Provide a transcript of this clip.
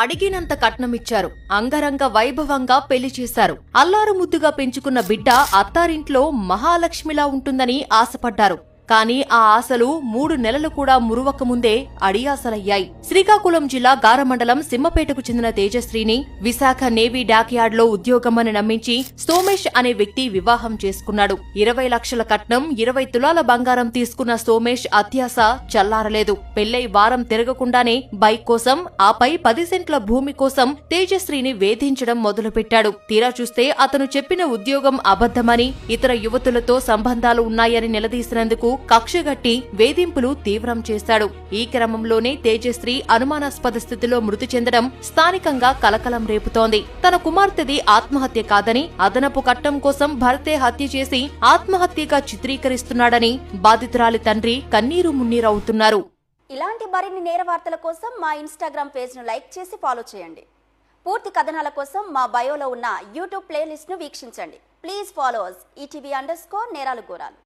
అడిగినంత కట్నమిచ్చారు. అంగరంగ వైభవంగా పెళ్లి చేశారు. అల్లారు ముద్దుగా పెంచుకున్న బిడ్డ అత్తారింట్లో మహాలక్ష్మిలా ఉంటుందని ఆశపడ్డారు. కానీ ఆ ఆశలు 3 నెలలు కూడా మురువకముందే అడియాసలయ్యాయి. శ్రీకాకుళం జిల్లా గారమండలం సింహపేటకు చెందిన తేజశ్రీని విశాఖ నేవీ డాక్యార్డ్ లో ఉద్యోగమని నమ్మించి సోమేష్ అనే వ్యక్తి వివాహం చేసుకున్నాడు. 20 లక్షల కట్నం, 20 తులాల బంగారం తీసుకున్న సోమేష్ అత్యాశ చల్లారలేదు. పెళ్లై వారం తిరగకుండానే బైక్ కోసం, ఆపై 10 సెంట్ల భూమి కోసం తేజశ్రీని వేధించడం మొదలుపెట్టాడు. తీరా చూస్తే అతను చెప్పిన ఉద్యోగం అబద్ధమని, ఇతర యువతులతో సంబంధాలు ఉన్నాయని నిలదీసినందుకు కక్షగట్టి వేధింపులు తీవ్రం చేశాడు. ఈ క్రమంలోనే తేజశ్రీ అనుమానాస్పద స్థితిలో మృతి చెందడం స్థానికంగా కలకలం రేపుతోంది. తన కుమార్తెది ఆత్మహత్య కాదని, అదనపు కట్నం కోసం భర్తే హత్య చేసి ఆత్మహత్యగా చిత్రీకరిస్తున్నాడని బాధితురాలి తండ్రి కన్నీరు మున్నీరవుతున్నారు. ఇలాంటి మరిన్ని నేర వార్తల కోసం మా ఇన్స్టాగ్రామ్ పేజ్ను లైక్ చేసి ఫాలో చేయండి. పూర్తి కథనాల కోసం మా బయోలో ఉన్న యూట్యూబ్ ప్లేలిస్ట్ను వీక్షించండి. ప్లీజ్ ఫాలో us ETV_నేరాలు గోరాలు.